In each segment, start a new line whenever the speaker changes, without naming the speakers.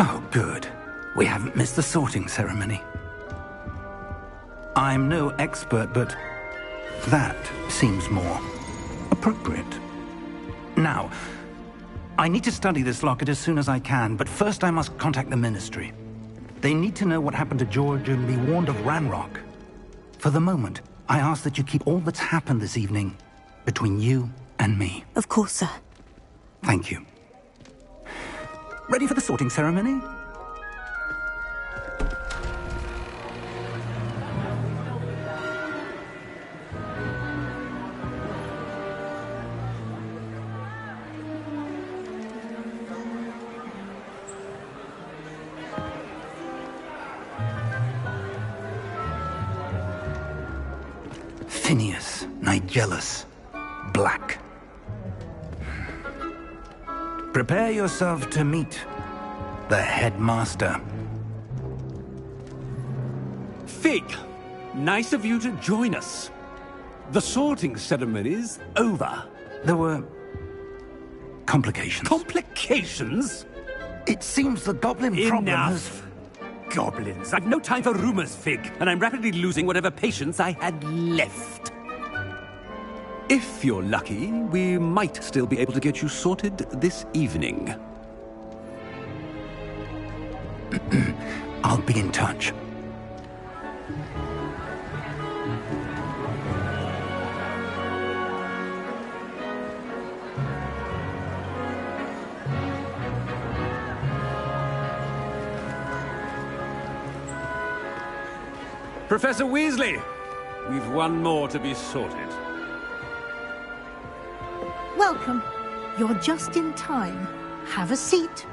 Oh, good. We haven't missed the sorting ceremony. I'm no expert, but that seems more appropriate. Now, I need to study this locket as soon as I can, but first I must contact the Ministry. They need to know what happened to George and be warned of Ranrock. For the moment, I ask that you keep all that's happened this evening between you and me.
Of course, sir.
Thank you. Ready for the sorting ceremony? Phineas Nigellus Black. Prepare yourself to meet the headmaster.
Fig, nice of you to join us. The sorting ceremony's over.
There were complications.
Complications?
It seems the goblin problem has...
Enough. Goblins. I've no time for rumors, Fig, and I'm rapidly losing whatever patience I had left. If you're lucky, we might still be able to get you sorted this evening.
I'll be in touch.
Professor Weasley, we've one more to be sorted.
Welcome. You're just in time. Have a seat.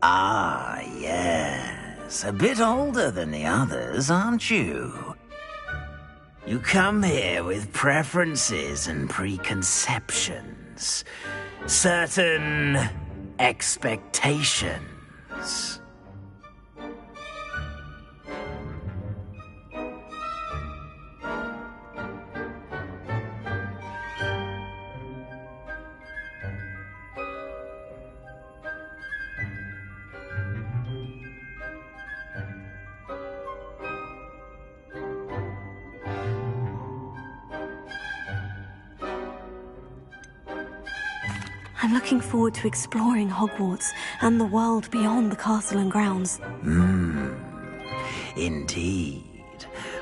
Ah, yes. A bit older than the others, aren't you? You come here with preferences and preconceptions. Certain expectations.
I'm looking forward to exploring Hogwarts and the world beyond the castle and grounds.
Indeed.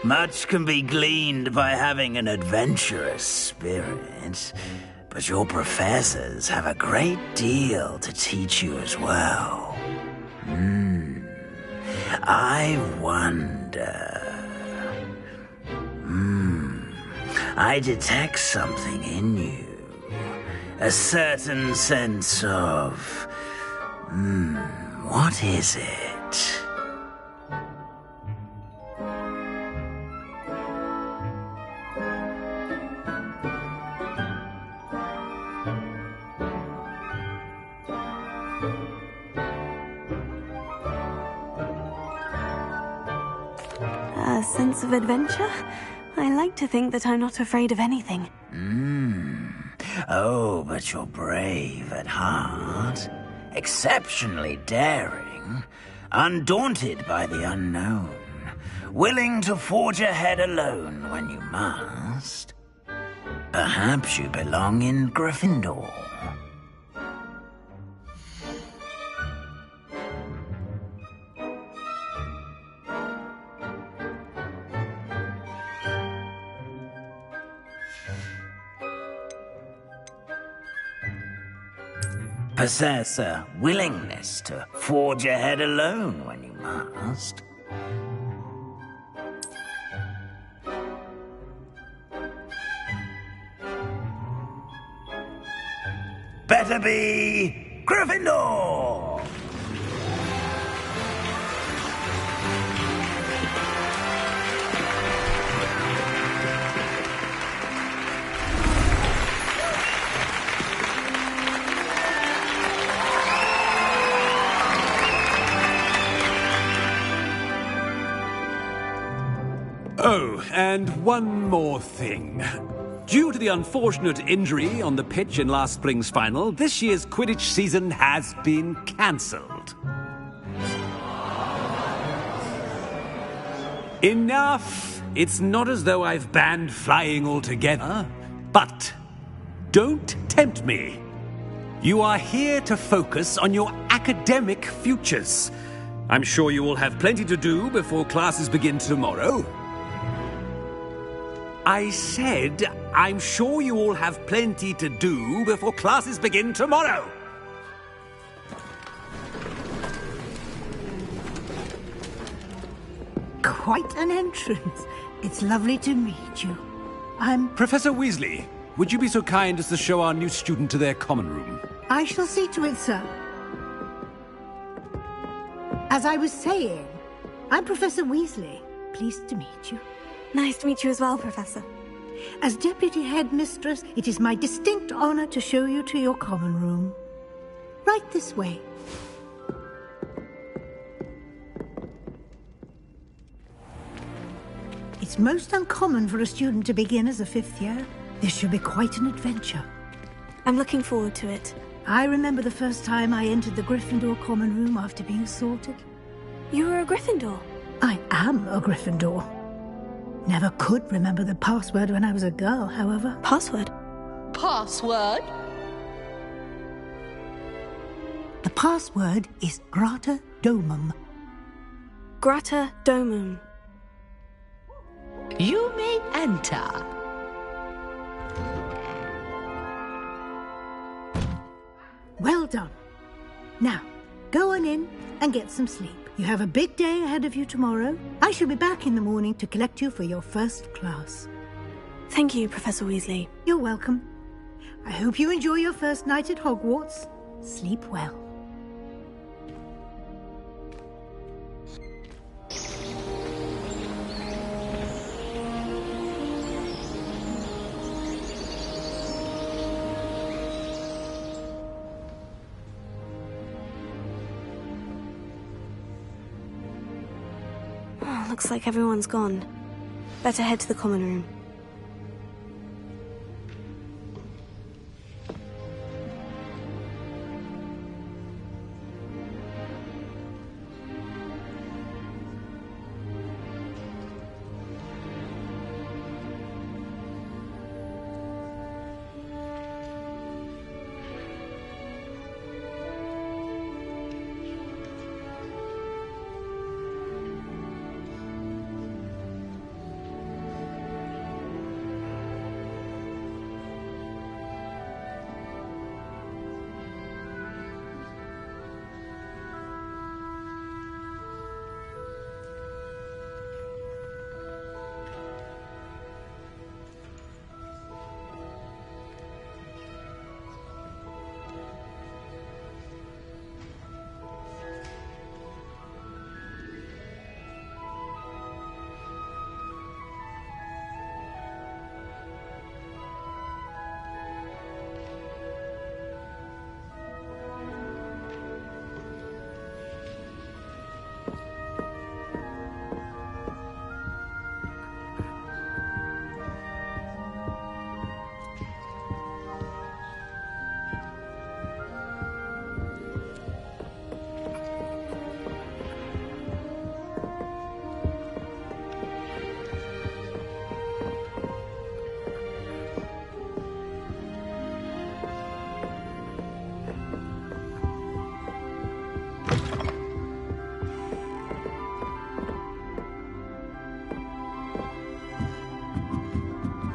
Much can be gleaned by having an adventurous spirit, but your professors have a great deal to teach you as well. I wonder... I detect something in you. A certain sense of... what is it?
A sense of adventure? I like to think that I'm not afraid of anything.
Oh, but you're brave at heart. Exceptionally daring. Undaunted by the unknown. Willing to forge ahead alone when you must. Perhaps you belong in Gryffindor. Possess a willingness to forge ahead alone when you must. Better be Gryffindor!
Oh, and one more thing. Due to the unfortunate injury on the pitch in last spring's final, this year's Quidditch season has been cancelled. Enough! It's not as though I've banned flying altogether, but don't tempt me. You are here to focus on your academic futures. I'm sure you will have plenty to do before classes begin tomorrow. I said, I'm sure you all have plenty to do before classes begin tomorrow.
Quite an entrance. It's lovely to meet you. I'm...
Professor Weasley, would you be so kind as to show our new student to their common room?
I shall see to it, sir. As I was saying, I'm Professor Weasley. Pleased to meet you.
Nice to meet you as well, Professor.
As Deputy Headmistress, it is my distinct honor to show you to your common room. Right this way. It's most uncommon for a student to begin as a fifth year. This should be quite an adventure.
I'm looking forward to it.
I remember the first time I entered the Gryffindor common room after being sorted.
You were a Gryffindor?
I am a Gryffindor. Never could remember the password when I was a girl, however.
Password?
Password?
The password is Grata Domum.
Grata Domum.
You may enter.
Well done. Now, go on in and get some sleep. You have a big day ahead of you tomorrow. I shall be back in the morning to collect you for your first class.
Thank you, Professor Weasley.
You're welcome. I hope you enjoy your first night at Hogwarts. Sleep well.
Looks like everyone's gone. Better head to the common room.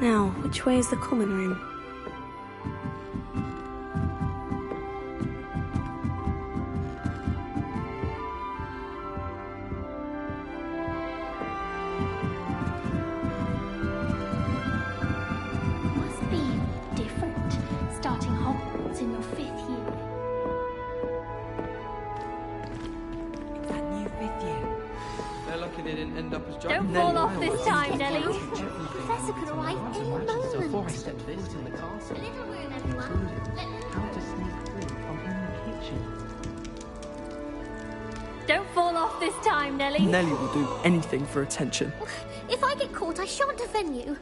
Now, which way is the common room?
Must be different, starting Hogwarts in your 5th year.
That new 5th year. They're lucky they didn't end up as John.
Don't fall off this time, Nelly. Professor could arrive any moment.
Before I stepped foot in the castle,
A little room, everyone.
how to sneak through from in the kitchen.
Don't fall off this time, Nellie.
Nellie will do anything for attention.
If I get caught, I shan't offend you.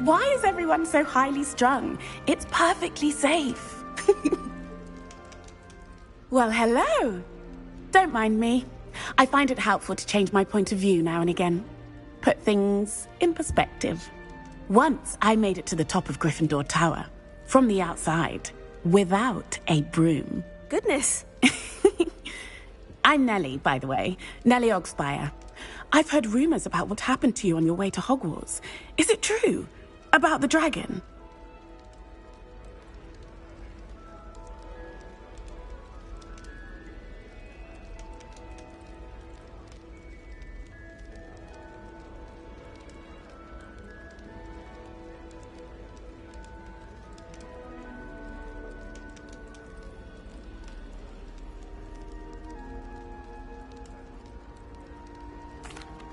Why is everyone so highly strung? It's perfectly safe. Well, hello. Don't mind me. I find it helpful to change my point of view now and again. Put things in perspective. Once I made it to the top of Gryffindor Tower, from the outside, without a broom.
Goodness.
I'm Nellie, by the way. Nellie Ogspire. I've heard rumors about what happened to you on your way to Hogwarts. Is it true? About the dragon?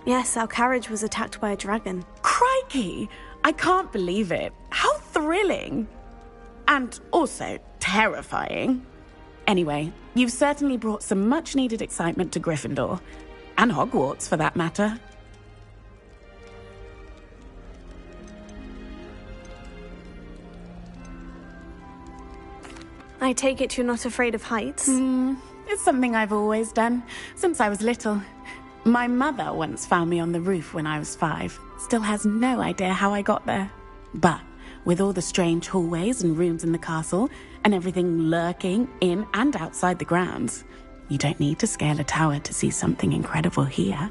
Yes, our carriage was attacked by a dragon.
Crikey! I can't believe it. How thrilling! And also terrifying. Anyway, you've certainly brought some much-needed excitement to Gryffindor. And Hogwarts, for that matter.
I take it you're not afraid of heights?
It's something I've always done, since I was little. My mother once found me on the roof when I was 5. Still has no idea how I got there. But with all the strange hallways and rooms in the castle, and everything lurking in and outside the grounds, you don't need to scale a tower to see something incredible here.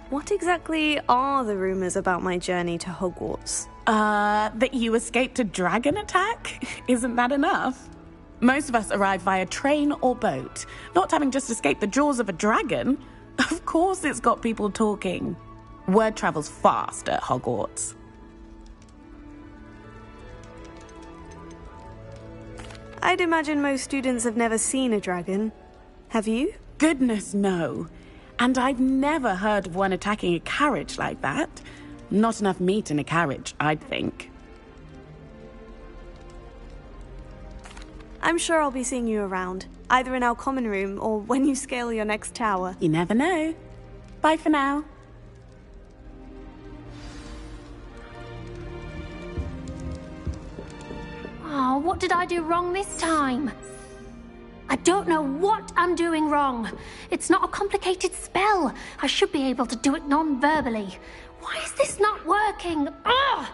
What exactly are the rumors about my journey to Hogwarts?
That you escaped a dragon attack? Isn't that enough? Most of us arrive via train or boat, not having just escaped the jaws of a dragon. Of course it's got people talking. Word travels fast at Hogwarts.
I'd imagine most students have never seen a dragon. Have you?
Goodness, no. And I've never heard of one attacking a carriage like that. Not enough meat in a carriage, I'd think.
I'm sure I'll be seeing you around, either in our common room or when you scale your next tower.
You never know. Bye for now.
Oh, what did I do wrong this time? I don't know what I'm doing wrong. It's not a complicated spell. I should be able to do it non-verbally. Why is this not working? Ugh!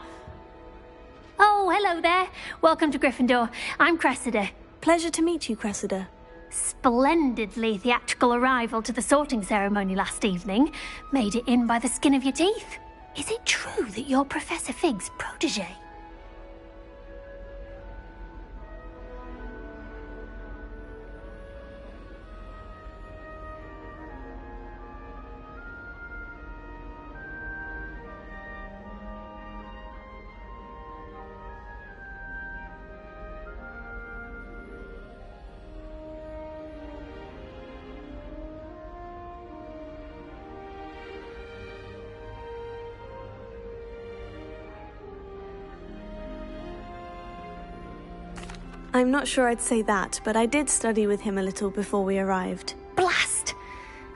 Oh, hello there. Welcome to Gryffindor. I'm Cressida.
Pleasure to meet you, Cressida.
Splendidly theatrical arrival to the sorting ceremony last evening. Made it in by the skin of your teeth. Is it true that you're Professor Fig's protege?
I'm not sure I'd say that, but I did study with him a little before we arrived.
Blast!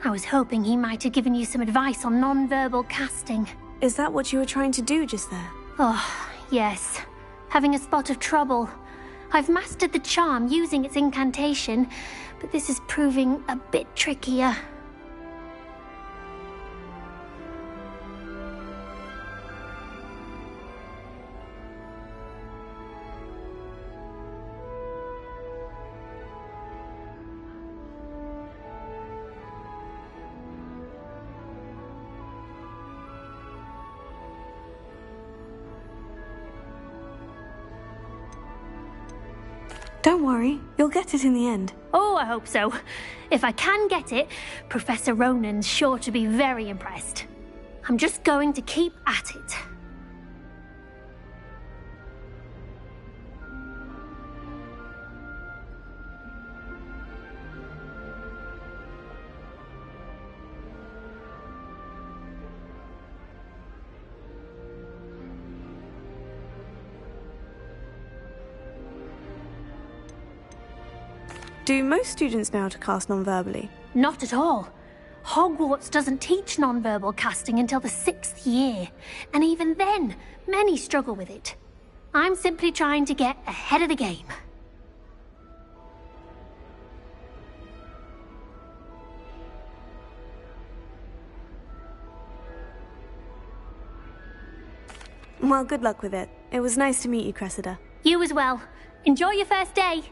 I was hoping he might have given you some advice on non-verbal casting.
Is that what you were trying to do just there?
Oh, yes. Having a spot of trouble. I've mastered the charm using its incantation, but this is proving a bit trickier.
Don't worry, you'll get it in the end.
Oh, I hope so. If I can get it, Professor Ronan's sure to be very impressed. I'm just going to keep at it.
Do most students know how to cast non-verbally?
Not at all. Hogwarts doesn't teach non-verbal casting until the 6th year, and even then, many struggle with it. I'm simply trying to get ahead of the game.
Well, good luck with it. It was nice to meet you, Cressida.
You as well. Enjoy your first day.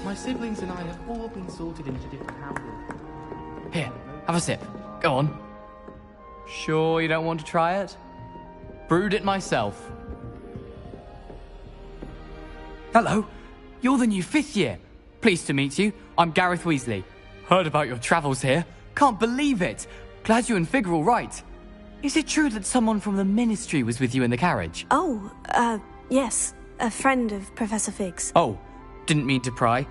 My siblings and I have all been sorted into different houses.
Here, have a sip. Go on. Sure you don't want to try it? Brewed it myself. Hello, you're the new 5th year. Pleased to meet you. I'm Gareth Weasley. Heard about your travels here. Can't believe it. Glad you and Fig are all right. Is it true that someone from the Ministry was with you in the carriage?
Oh, yes. A friend of Professor Fig's.
Oh, didn't mean to pry.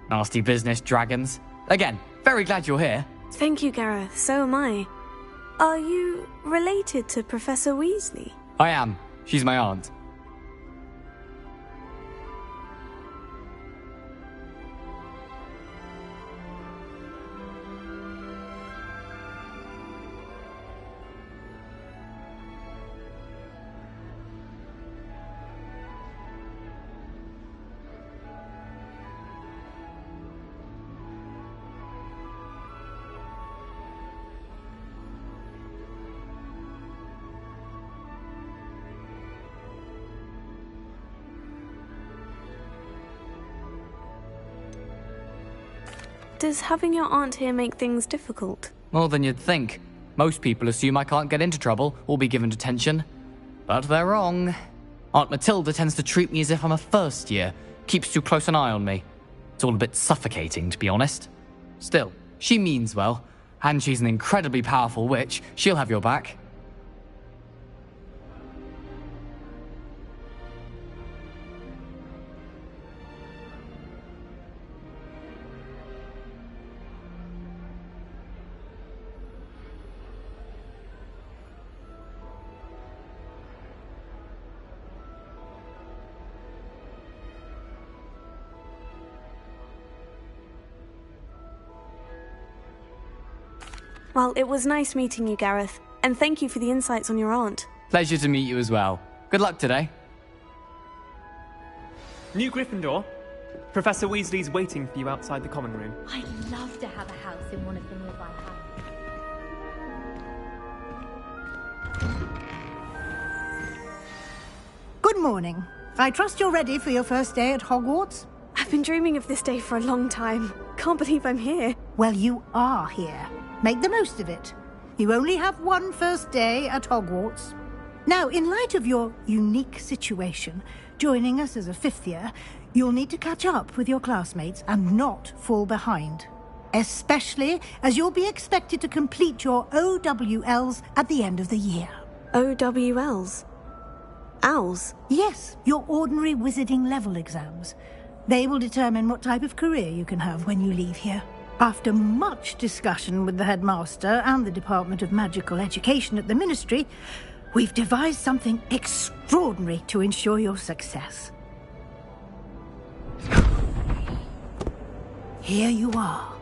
Nasty business, dragons. Again, very glad you're here.
Thank you, Gareth. So am I. Are you related to Professor Weasley?
I am. She's my aunt.
Does having your aunt here make things difficult?
More than you'd think. Most people assume I can't get into trouble or be given detention. But they're wrong. Aunt Matilda tends to treat me as if I'm a first year, keeps too close an eye on me. It's all a bit suffocating, to be honest. Still, she means well, and she's an incredibly powerful witch. She'll have your back.
Well, it was nice meeting you, Gareth, and thank you for the insights on your aunt.
Pleasure to meet you as well. Good luck today.
New Gryffindor. Professor Weasley's waiting for you outside the common room.
I'd love to have a house in one of the nearby houses.
Good morning. I trust you're ready for your first day at Hogwarts?
I've been dreaming of this day for a long time. Can't believe I'm here.
Well, you are here. Make the most of it. You only have one first day at Hogwarts. Now, in light of your unique situation, joining us as a 5th year, you'll need to catch up with your classmates and not fall behind. Especially as you'll be expected to complete your OWLs at the end of the year.
OWLs? Owls?
Yes, your ordinary wizarding level exams. They will determine what type of career you can have when you leave here. After much discussion with the headmaster and the Department of Magical Education at the Ministry, we've devised something extraordinary to ensure your success. Here you are.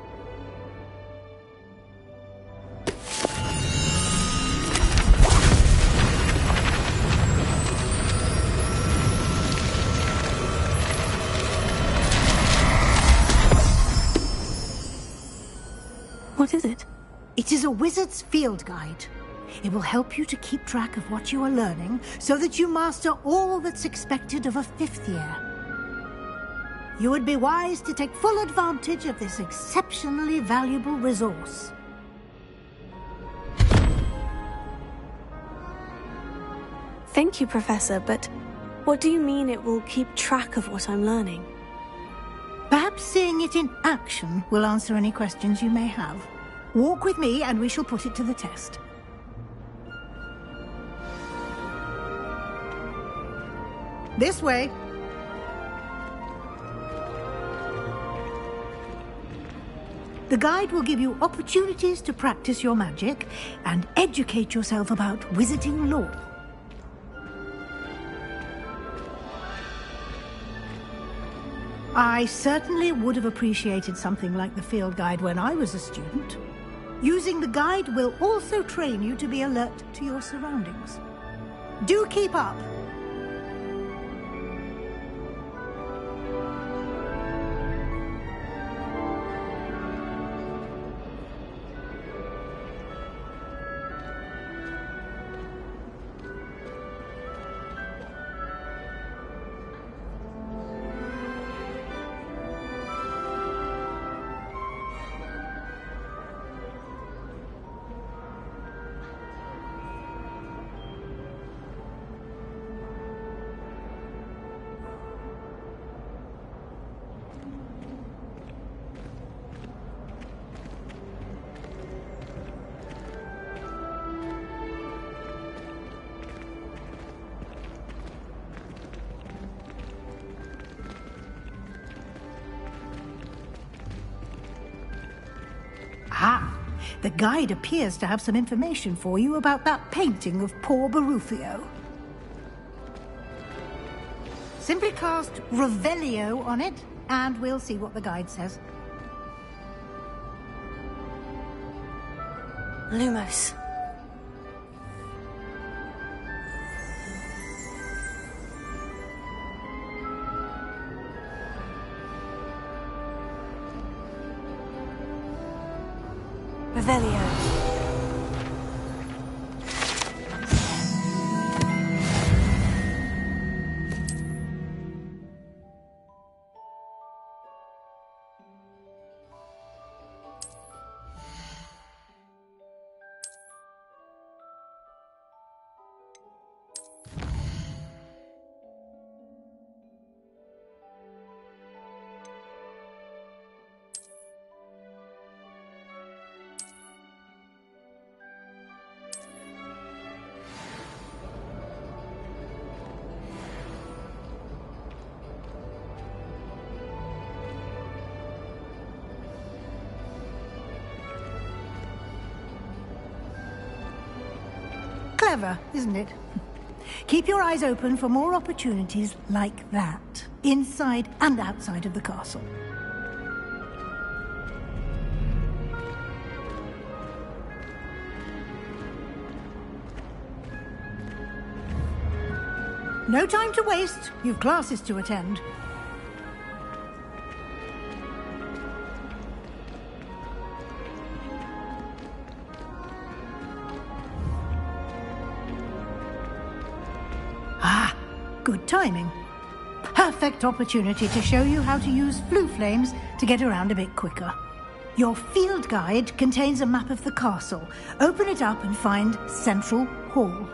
What is it?
It is a wizard's field guide. It will help you to keep track of what you are learning so that you master all that's expected of a 5th year. You would be wise to take full advantage of this exceptionally valuable resource.
Thank you, Professor, but what do you mean it will keep track of what I'm learning?
Perhaps seeing it in action will answer any questions you may have. Walk with me and we shall put it to the test. This way. The guide will give you opportunities to practice your magic and educate yourself about wizarding lore. I certainly would have appreciated something like the field guide when I was a student. Using the guide will also train you to be alert to your surroundings. Do keep up! Ah, the guide appears to have some information for you about that painting of poor Barufio. Simply cast Revelio on it, and we'll see what the guide says.
Lumos. Revelio.
Clever, isn't it? Keep your eyes open for more opportunities like that, inside and outside of the castle. No time to waste. You've classes to attend. Good timing. Perfect opportunity to show you how to use flue flames to get around a bit quicker. Your field guide contains a map of the castle. Open it up and find Central Hall.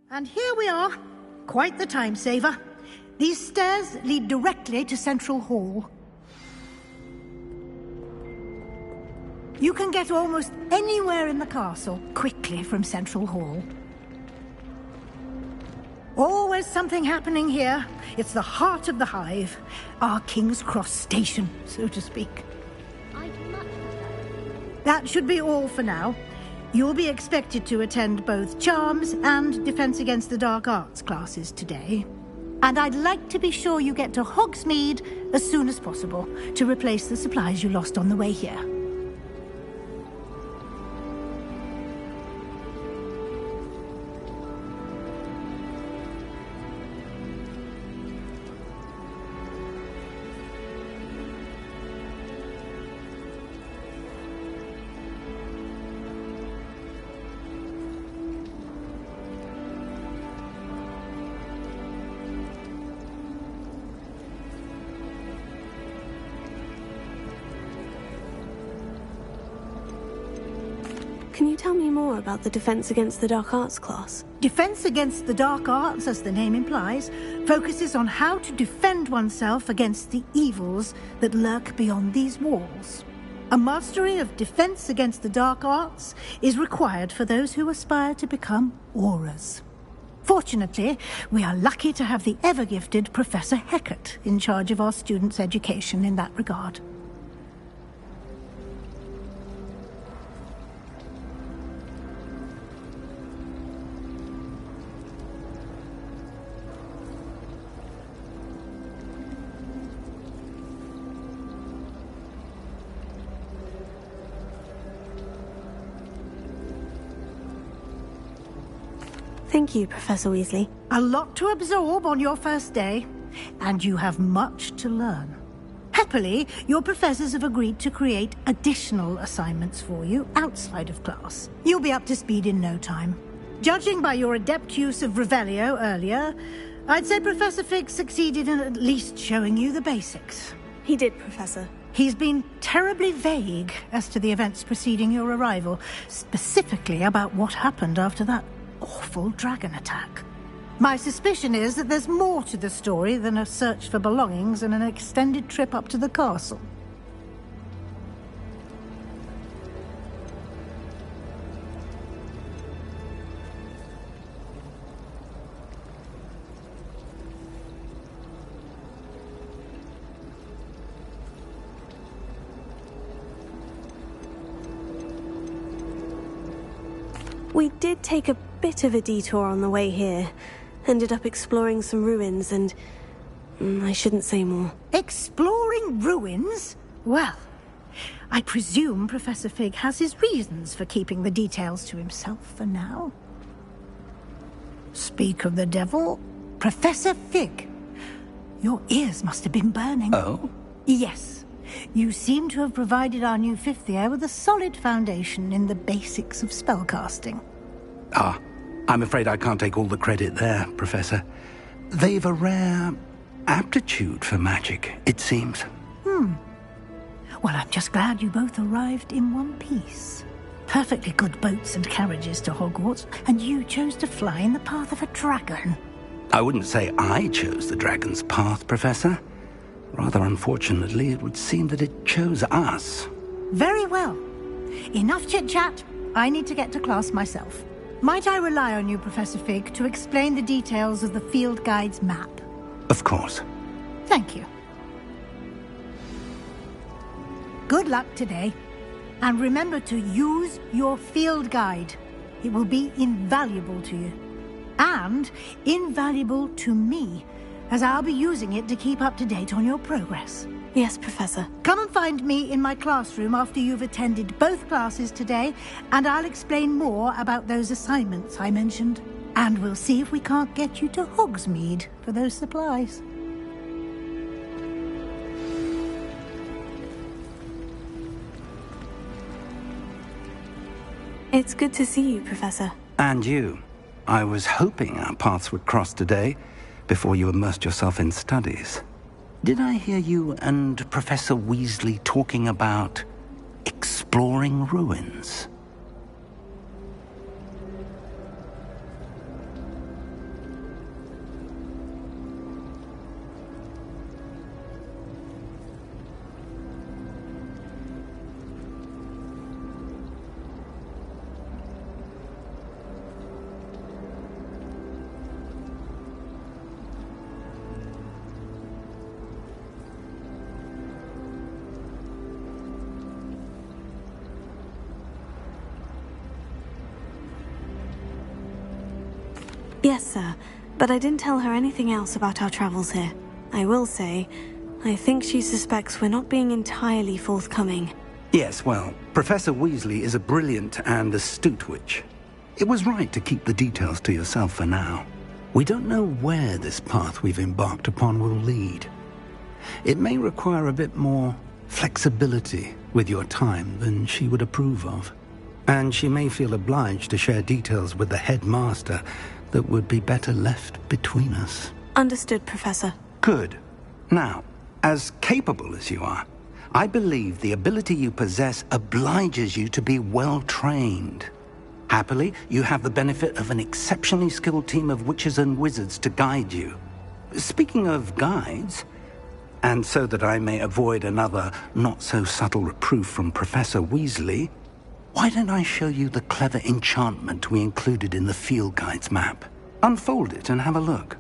And here we are. Quite the time saver. These stairs lead directly to Central Hall. You can get almost anywhere in the castle quickly from Central Hall. Always something happening here. It's the heart of the Hive. Our King's Cross station, so to speak. That should be all for now. You'll be expected to attend both Charms and Defense Against the Dark Arts classes today. And I'd like to be sure you get to Hogsmeade as soon as possible to replace the supplies you lost on the way here.
Can you tell me more about the Defense Against the Dark Arts class?
Defense Against the Dark Arts, as the name implies, focuses on how to defend oneself against the evils that lurk beyond these walls. A mastery of Defense Against the Dark Arts is required for those who aspire to become Aurors. Fortunately, we are lucky to have the ever-gifted Professor Hecat in charge of our students' education in that regard.
Thank you, Professor Weasley.
A lot to absorb on your first day, and you have much to learn. Happily, your professors have agreed to create additional assignments for you outside of class. You'll be up to speed in no time. Judging by your adept use of Revelio earlier, I'd say Professor Fig succeeded in at least showing you the basics.
He did, Professor.
He's been terribly vague as to the events preceding your arrival, specifically about what happened after that awful dragon attack. My suspicion is that there's more to the story than a search for belongings and an extended trip up to the castle.
We did take a bit of a detour on the way here. Ended up exploring some ruins and... I shouldn't say more.
Exploring ruins? Well, I presume Professor Fig has his reasons for keeping the details to himself for now. Speak of the devil, Professor Fig. Your ears must have been burning.
Oh?
Yes. You seem to have provided our new fifth year with a solid foundation in the basics of spellcasting.
Ah, I'm afraid I can't take all the credit there, Professor. They've a rare aptitude for magic, it seems.
Well, I'm just glad you both arrived in one piece. Perfectly good boats and carriages to Hogwarts, and you chose to fly in the path of a dragon.
I wouldn't say I chose the dragon's path, Professor. Rather unfortunately, it would seem that it chose us.
Very well. Enough chit-chat. I need to get to class myself. Might I rely on you, Professor Fig, to explain the details of the field guide's map?
Of course.
Thank you. Good luck today. And remember to use your field guide. It will be invaluable to you. And invaluable to me, as I'll be using it to keep up to date on your progress.
Yes, Professor.
Come and find me in my classroom after you've attended both classes today, and I'll explain more about those assignments I mentioned. And we'll see if we can't get you to Hogsmeade for those supplies.
It's good to see you, Professor.
And you. I was hoping our paths would cross today, before you immersed yourself in studies. Did I hear you and Professor Weasley talking about exploring ruins?
Yes, sir. but I didn't tell her anything else about our travels here. I will say, I think she suspects we're not being entirely forthcoming.
Yes, well, Professor Weasley is a brilliant and astute witch. It was right to keep the details to yourself for now. We don't know where this path we've embarked upon will lead. It may require a bit more flexibility with your time than she would approve of. And she may feel obliged to share details with the headmaster that would be better left between us.
Understood, Professor.
Good. Now, as capable as you are, I believe the ability you possess obliges you to be well trained. Happily, you have the benefit of an exceptionally skilled team of witches and wizards to guide you. Speaking of guides, and so that I may avoid another not-so-subtle reproof from Professor Weasley, why don't I show you the clever enchantment we included in the field guide's map? Unfold it and have a look.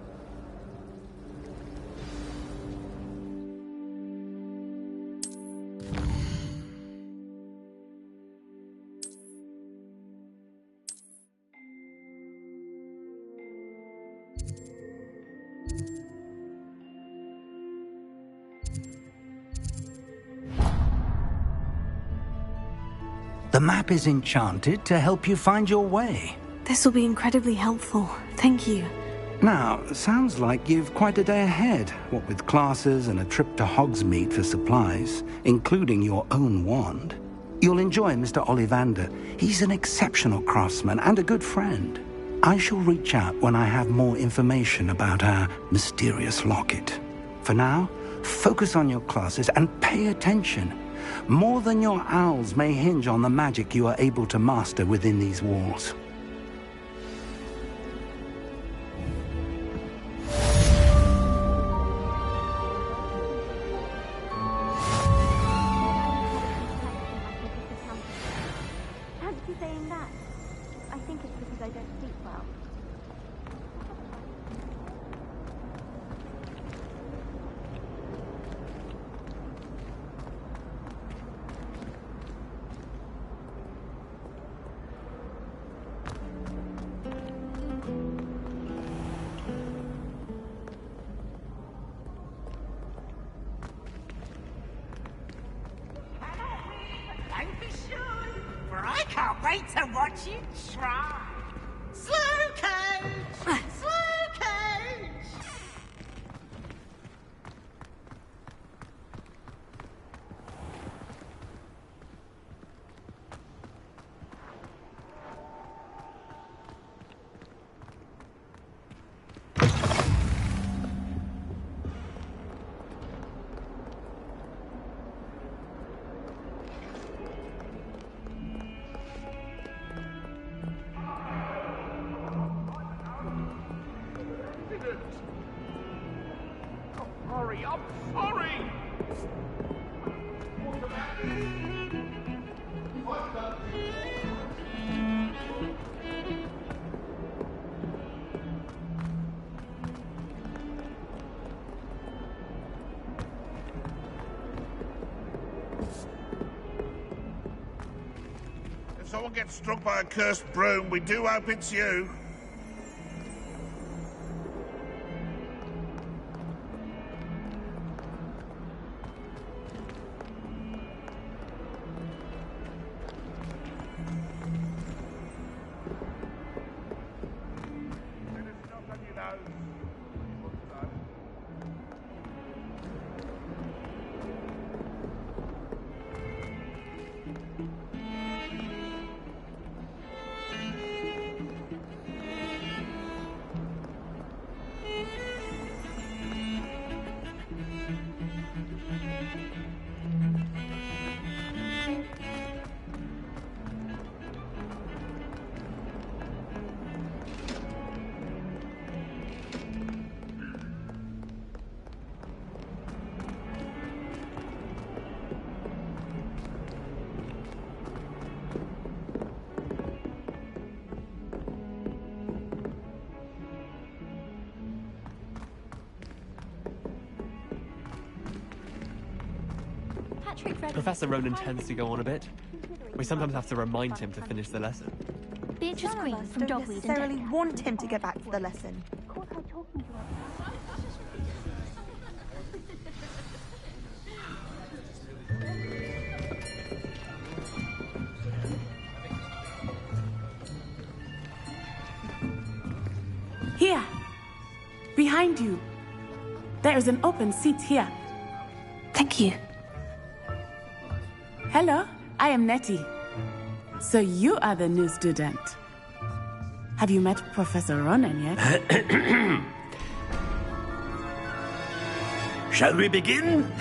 The map is enchanted to help you find your way.
This will be incredibly helpful. Thank you.
Now, sounds like you've quite a day ahead, what with classes and a trip to Hogsmeade for supplies, including your own wand. You'll enjoy Mr. Ollivander. He's an exceptional craftsman and a good friend. I shall reach out when I have more information about our mysterious locket. For now, focus on your classes and pay attention. More than your owls may hinge on the magic you are able to master within these walls.
Fancy saying that. I think it's because I don't sleep well.
Don't be shy, for I can't wait to watch you try. Slow coach! Slow coach!
Sorry, I'm sorry!
If someone gets struck by a cursed broom, we do hope it's you.
Professor Ronan tends to go on a bit. We sometimes have to remind him to finish the lesson.
Beatrice Green from
don't
Dogweed
necessarily want him to go back to the lesson.
Behind you. There is an open seat here.
Thank you.
Hello, I am Nettie. So you are the new student. Have you met Professor Ronan yet?
Shall we begin?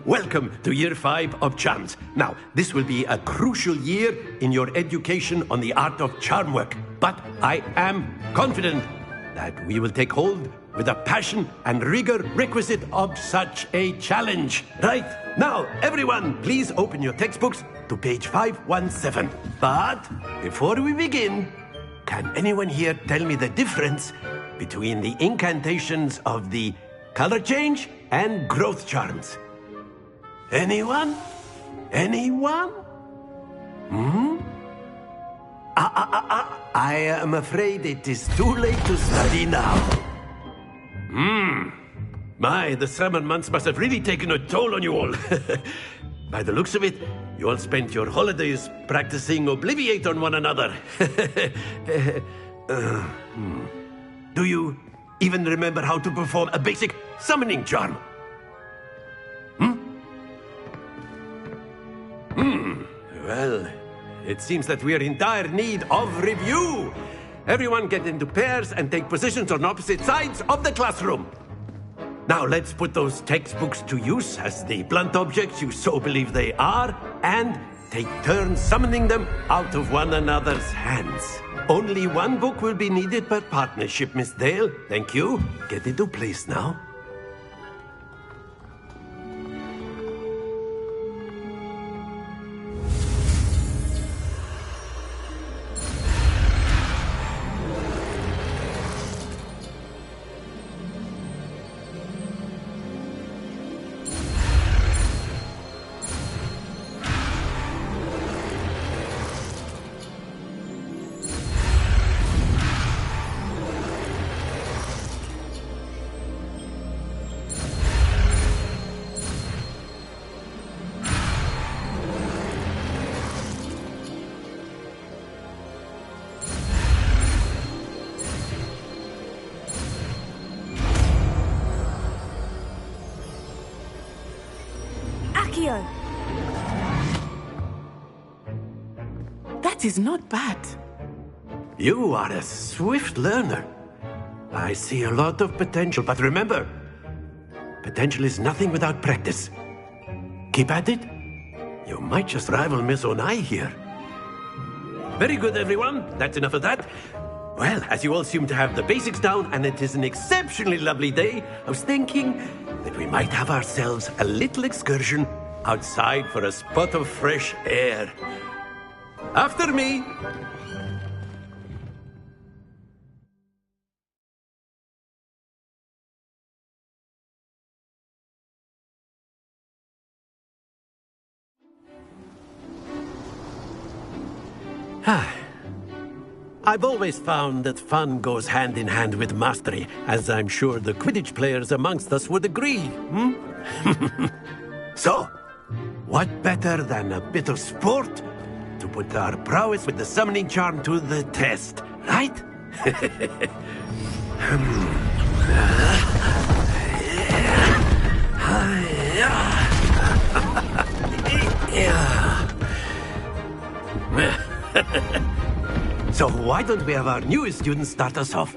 Welcome to Year 5 of Charms. Now, this will be a crucial year in your education on the art of charm work. But I am confident that we will take hold with the passion and rigor requisite of such a challenge. Right, now, everyone, please open your textbooks to page 517. But before we begin, can anyone here tell me the difference between the incantations of the color change and growth charms? Anyone? Anyone? I am afraid it is too late to study now. My, the summer months must have really taken a toll on you all. By the looks of it, you all spent your holidays practicing Obliviate on one another. Do you even remember how to perform a basic summoning charm? Well, it seems that we are in dire need of review. Everyone get into pairs and take positions on opposite sides of the classroom. Now let's put those textbooks to use as the blunt objects you so believe they are, and take turns summoning them out of one another's hands. Only one book will be needed per partnership, Miss Dale. Thank you. Get into place now.
That is not bad.
You are a swift learner. I see a lot of potential, but remember, potential is nothing without practice. Keep at it. You might just rival Miss Onai here. Very good, everyone. That's enough of that. Well, as you all seem to have the basics down, and it is an exceptionally lovely day, I was thinking that we might have ourselves a little excursion outside for a spot of fresh air. After me. I've always found that fun goes hand in hand with mastery, as I'm sure the Quidditch players amongst us would agree. So, what better than a bit of sport to put our prowess with the summoning charm to the test, right? So why don't we have our newest student start us off?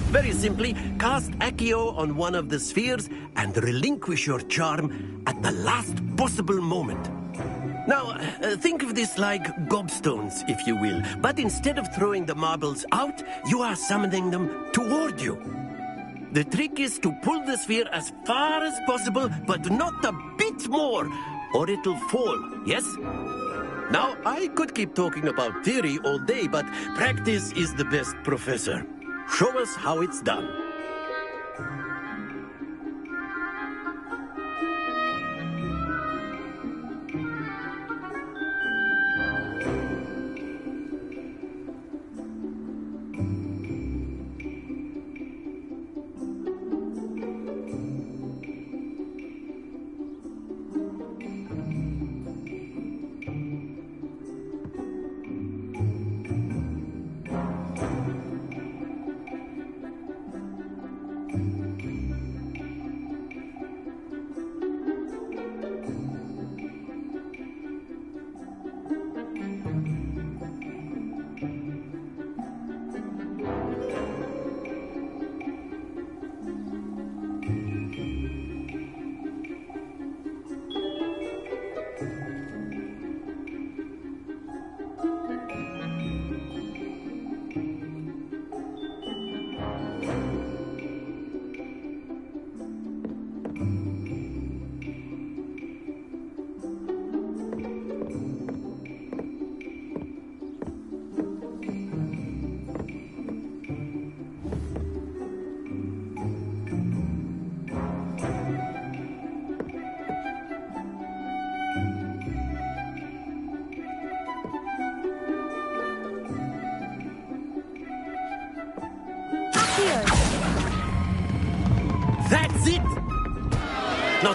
Very simply, cast Accio on one of the spheres and relinquish your charm at the last possible moment. Now, think of this like gobstones, if you will. But instead of throwing the marbles out, you are summoning them toward you. The trick is to pull the sphere as far as possible, but not a bit more, or it'll fall, yes? Now, I could keep talking about theory all day, but practice is the best professor. Show us how it's done.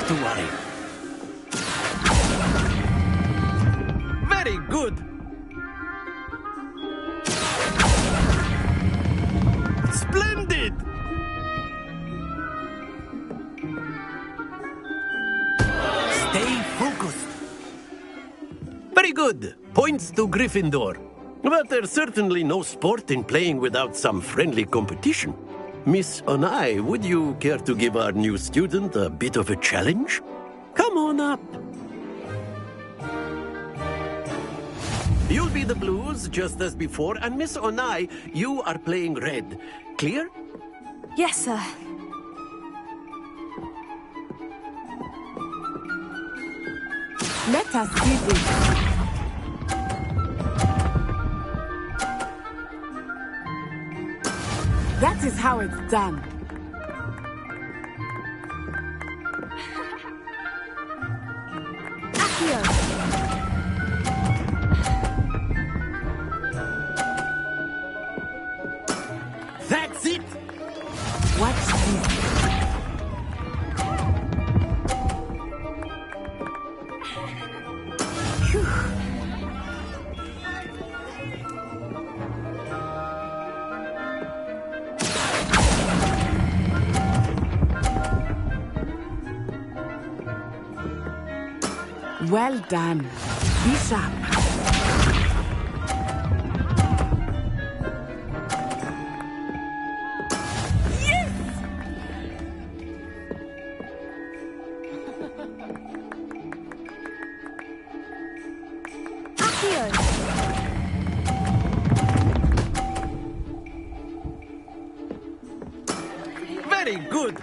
to worry. Very good. Splendid! Stay focused. Very good. Points to Gryffindor. But there's certainly no sport in playing without some friendly competition. Miss Onai, would you care to give our new student a bit of a challenge? Come on up. You'll be the blues, just as before, and Miss Onai, you are playing red. Clear?
Yes, sir.
Let us see this. That is how it's done.
Accio!
That's it!
Watch this. Well done. Be sharp. Yes!
Accio!
Very good!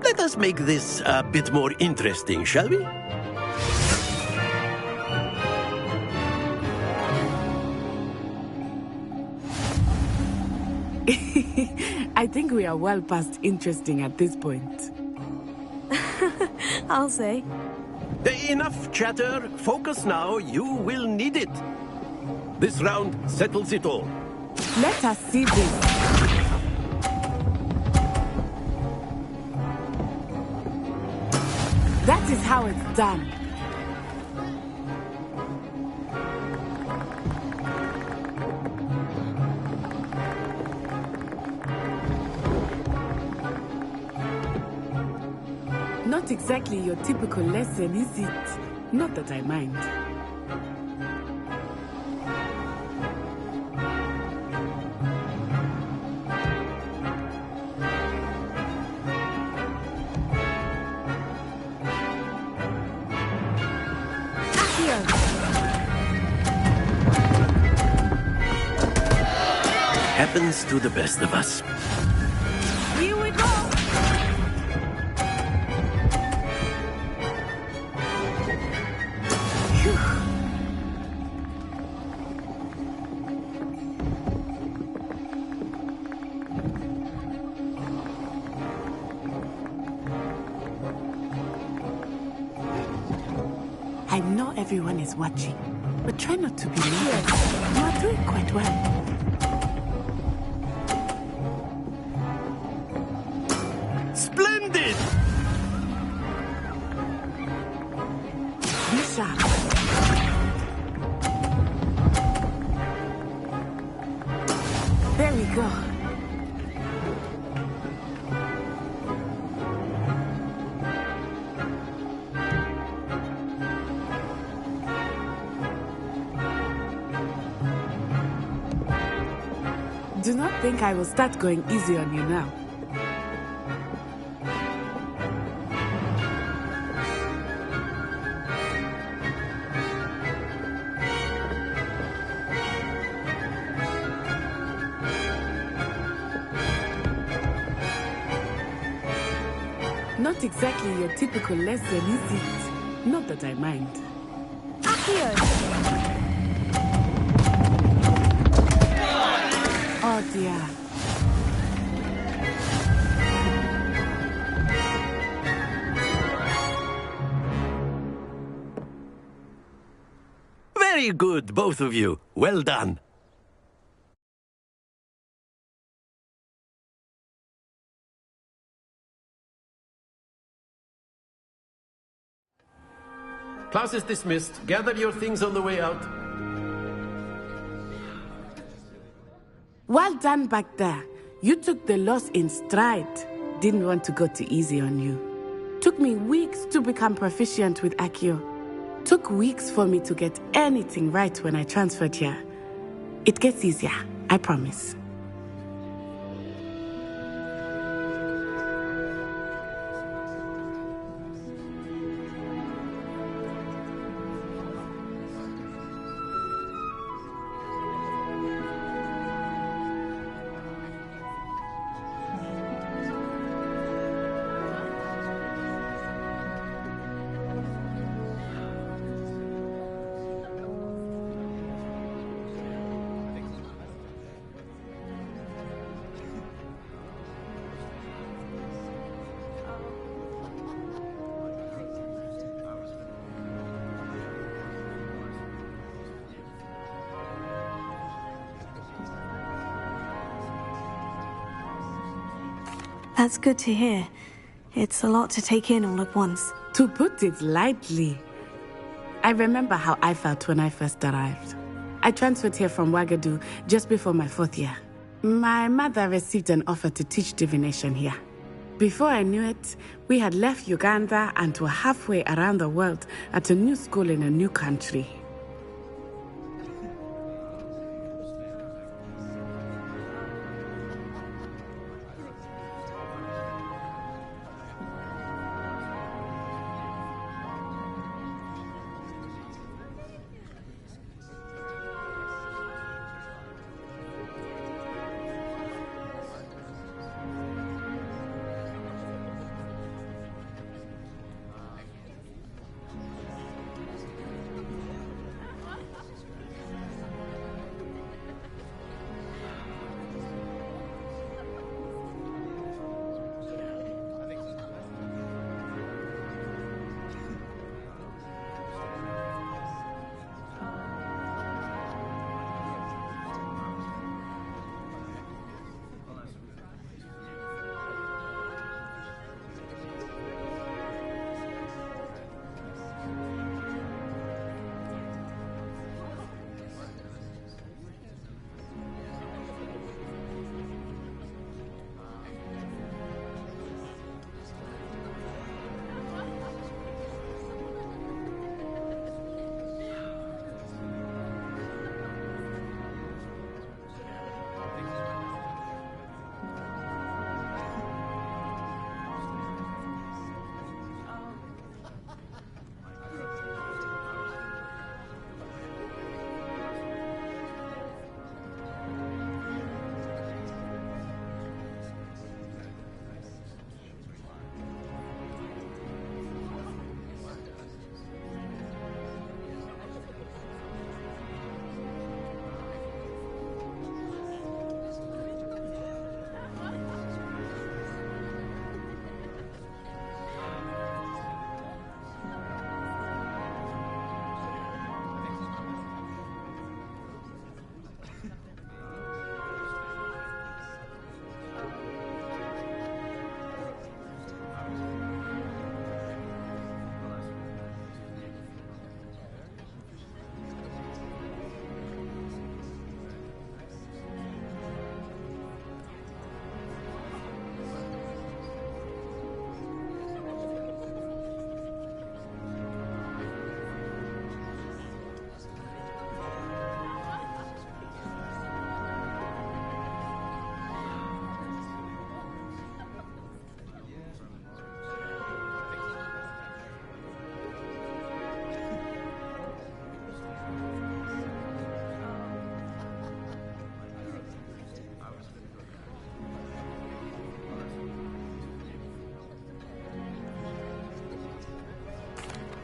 Let us make this a bit more interesting, shall we?
I think we are well past interesting at this point.
I'll say.
Enough chatter. Focus now. You will need it. This round settles it all.
Let us see this. That is how it's done. Not exactly your typical lesson, is it? Not that I mind.
Happens to the best of us.
Here we go!
I know everyone is watching, but try not to be nervous. You are doing quite well.
Splendid!
Be sharp. There we go. Do not think I will start going easy on you now. Not exactly your typical lesson, is it? Not that I mind.
Accio!
Oh dear.
Very good, both of you. Well done. Class is dismissed. Gather your things on the way out.
Well done back there. You took the loss in stride. Didn't want to go too easy on you. Took me weeks to become proficient with Accio. Took weeks for me to get anything right when I transferred here. It gets easier, I promise.
That's good to hear. It's a lot to take in all at once.
To put it lightly, I remember how I felt when I first arrived. I transferred here from Wagadu just before my 4th year. My mother received an offer to teach divination here. Before I knew it, we had left Uganda and were halfway around the world at a new school in a new country.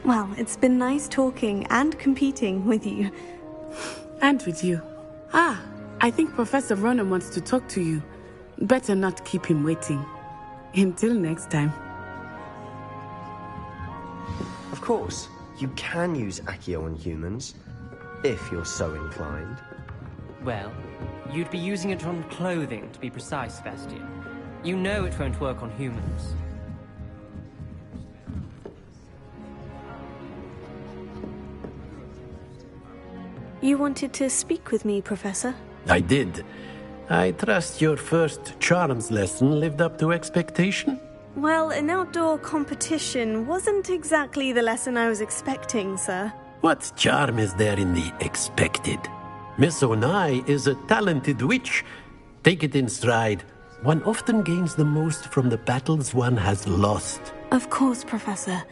Well, it's been nice talking and competing with you.
And with you. Ah, I think Professor Ronan wants to talk to you. Better not keep him waiting. Until next time.
Of course, you can use Accio on humans. if you're so inclined.
Well, you'd be using it on clothing, to be precise, Sebastian. You know it won't work on humans.
You wanted to speak with me, Professor?
I did. I trust your first charms lesson lived up to expectation?
Well, an outdoor competition wasn't exactly the lesson I was expecting, sir.
What charm is there in the expected? Miss Onai is a talented witch. Take it in stride. One often gains the most from the battles one has lost.
Of course, Professor.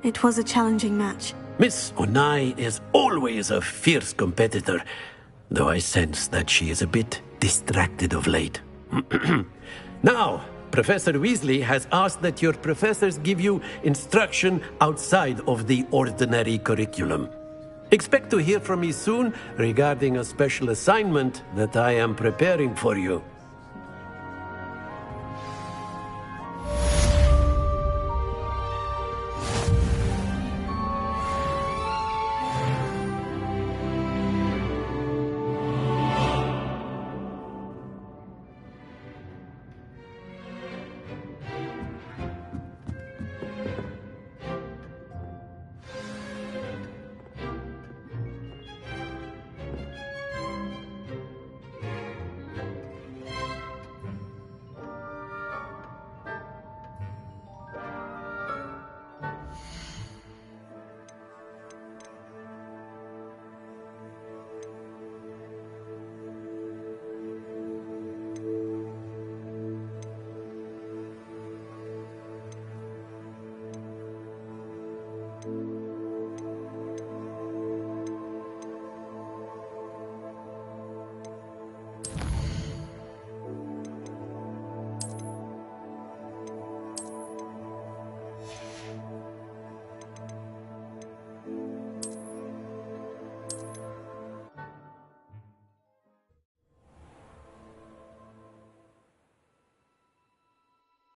It was a challenging match.
Miss Onai is always a fierce competitor, though I sense that she is a bit distracted of late. Now, Professor Weasley has asked that your professors give you instruction outside of the ordinary curriculum. Expect to hear from me soon regarding a special assignment that I am preparing for you.